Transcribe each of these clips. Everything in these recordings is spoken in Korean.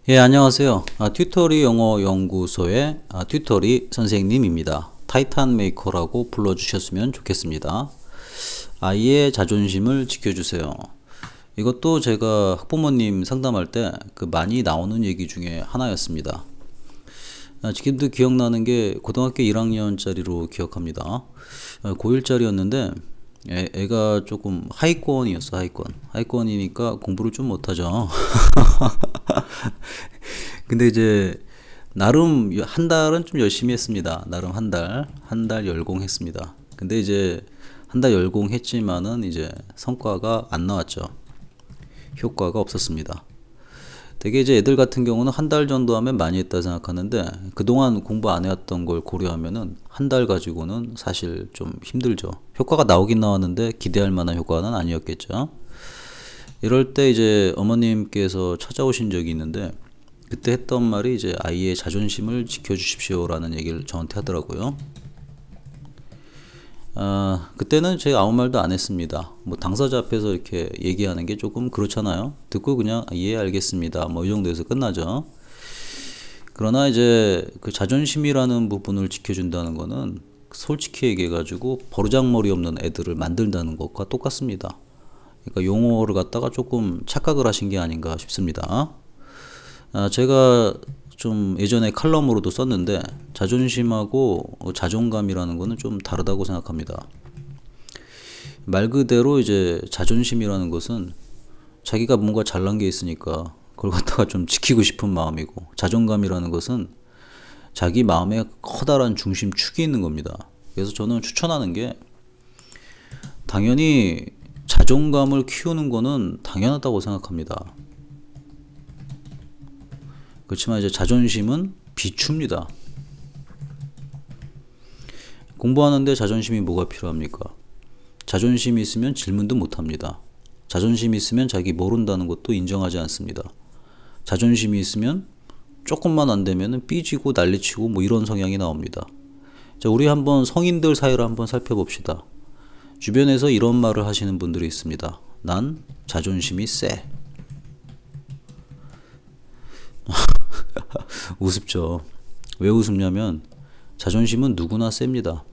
예, 안녕하세요. 튜터리 영어 연구소의 튜터리 선생님입니다. 타이탄 메이커라고 불러주셨으면 좋겠습니다. 아이의 자존심을 지켜주세요. 이것도 제가 학부모님 상담할 때 많이 나오는 얘기 중에 하나였습니다. 지금도 기억나는 게 고등학교 1학년짜리로 기억합니다. 고1짜리였는데 애가 조금 하위권이었어. 하위권이니까 공부를 좀 못하죠. 근데 이제 나름 한 달은 좀 열심히 했습니다. 나름 한 달 열공했습니다. 근데 이제 한 달 열공했지만은 이제 성과가 안 나왔죠. 효과가 없었습니다. 되게 이제 애들 같은 경우는 한 달 정도 하면 많이 했다 생각하는데 그동안 공부 안 해왔던 걸 고려하면은 한 달 가지고는 사실 좀 힘들죠. 효과가 나오긴 나왔는데 기대할 만한 효과는 아니었겠죠. 이럴 때 이제 어머님께서 찾아오신 적이 있는데 그때 했던 말이 이제 아이의 자존심을 지켜주십시오라는 얘기를 저한테 하더라고요. 그때는 제가 아무 말도 안 했습니다. 뭐 당사자 앞에서 이렇게 얘기하는 게 조금 그렇잖아요. 듣고 그냥 예 알겠습니다. 뭐 이 정도에서 끝나죠. 그러나 이제 그 자존심이라는 부분을 지켜준다는 거는 솔직히 얘기해가지고 버르장머리 없는 애들을 만든다는 것과 똑같습니다. 그러니까 용어를 갖다가 조금 착각을 하신 게 아닌가 싶습니다. 제가 좀 예전에 칼럼으로도 썼는데 자존심하고 자존감이라는 거는 좀 다르다고 생각합니다. 말 그대로 이제 자존심이라는 것은 자기가 뭔가 잘난 게 있으니까 그걸 갖다가 좀 지키고 싶은 마음이고, 자존감이라는 것은 자기 마음에 커다란 중심축이 있는 겁니다. 그래서 저는 추천하는 게 당연히 자존감을 키우는 거는 당연하다고 생각합니다. 그렇지만 이제 자존심은 비추입니다. 공부하는데 자존심이 뭐가 필요합니까? 자존심이 있으면 질문도 못합니다. 자존심이 있으면 자기 모른다는 것도 인정하지 않습니다. 자존심이 있으면 조금만 안 되면 삐지고 난리치고 뭐 이런 성향이 나옵니다. 자, 우리 한번 성인들 사이를 한번 살펴봅시다. 주변에서 이런 말을 하시는 분들이 있습니다. 난 자존심이 세. 우습죠. 왜 우습냐면 자존심은 누구나 셉니다.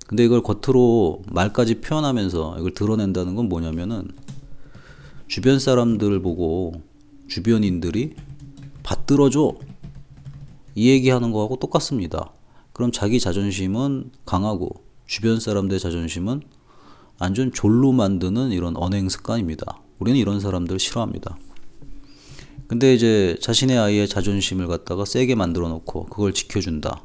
근데 이걸 겉으로 말까지 표현하면서 이걸 드러낸다는 건 뭐냐면은 주변 사람들 보고 주변인들이 받들어줘 이 얘기하는 거하고 똑같습니다. 그럼 자기 자존심은 강하고 주변 사람들의 자존심은 완전 졸로 만드는 이런 언행 습관입니다. 우리는 이런 사람들 싫어합니다. 근데 이제 자신의 아이의 자존심을 갖다가 세게 만들어 놓고 그걸 지켜준다.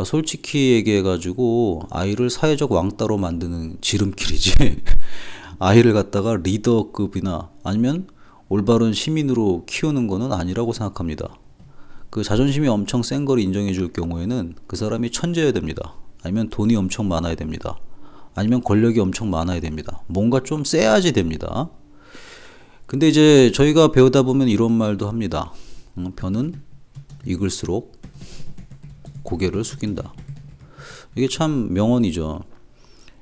솔직히 얘기해가지고 아이를 사회적 왕따로 만드는 지름길이지 아이를 갖다가 리더급이나 아니면 올바른 시민으로 키우는 거는 아니라고 생각합니다. 그 자존심이 엄청 센 걸 인정해 줄 경우에는 그 사람이 천재여야 됩니다. 아니면 돈이 엄청 많아야 됩니다. 아니면 권력이 엄청 많아야 됩니다. 뭔가 좀 세야지 됩니다. 근데 이제 저희가 배우다 보면 이런 말도 합니다. 벼는 익을수록 고개를 숙인다. 이게 참 명언이죠.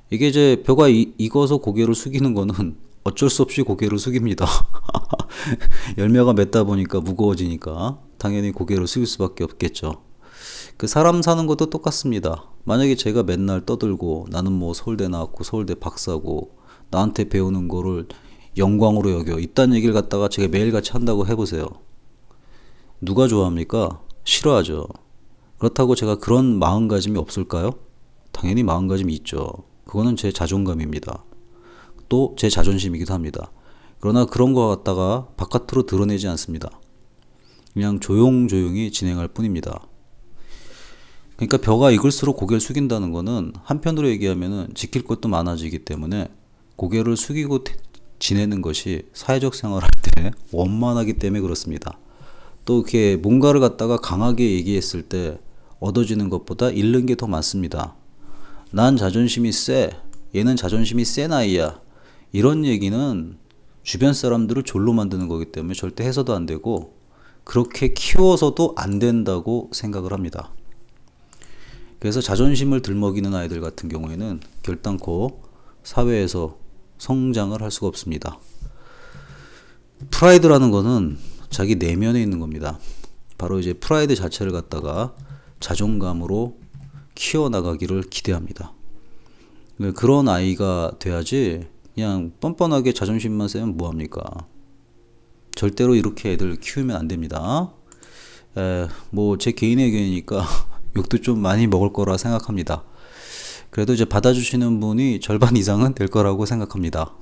이게 이제 벼가 익어서 고개를 숙이는 거는 어쩔 수 없이 고개를 숙입니다. 열매가 맺다 보니까 무거워지니까 당연히 고개를 숙일 수밖에 없겠죠. 그 사람 사는 것도 똑같습니다. 만약에 제가 맨날 떠들고 나는 뭐 서울대 나왔고 서울대 박사고 나한테 배우는 거를 영광으로 여겨 이딴 얘기를 갖다가 제가 매일같이 한다고 해보세요. 누가 좋아합니까? 싫어하죠. 그렇다고 제가 그런 마음가짐이 없을까요? 당연히 마음가짐이 있죠. 그거는 제 자존감입니다. 또 제 자존심이기도 합니다. 그러나 그런 거 갖다가 바깥으로 드러내지 않습니다. 그냥 조용조용히 진행할 뿐입니다. 그러니까 벼가 익을수록 고개를 숙인다는 거는 한편으로 얘기하면은 지킬 것도 많아지기 때문에 고개를 숙이고 지내는 것이 사회적 생활할 때 원만하기 때문에 그렇습니다. 또 이렇게 뭔가를 갖다가 강하게 얘기했을 때 얻어지는 것보다 잃는 게 더 많습니다. 난 자존심이 세. 얘는 자존심이 센 아이야. 이런 얘기는 주변 사람들을 졸로 만드는 거기 때문에 절대 해서도 안 되고 그렇게 키워서도 안 된다고 생각을 합니다. 그래서 자존심을 들먹이는 아이들 같은 경우에는 결단코 사회에서 성장을 할 수가 없습니다. 프라이드라는 거는 자기 내면에 있는 겁니다. 바로 이제 프라이드 자체를 갖다가 자존감으로 키워나가기를 기대합니다. 그런 아이가 돼야지 그냥 뻔뻔하게 자존심만 세면 뭐합니까? 절대로 이렇게 애들 키우면 안 됩니다. 뭐 제 개인의 의견이니까 욕도 좀 많이 먹을 거라 생각합니다. 그래도 이제 받아주시는 분이 절반 이상은 될 거라고 생각합니다.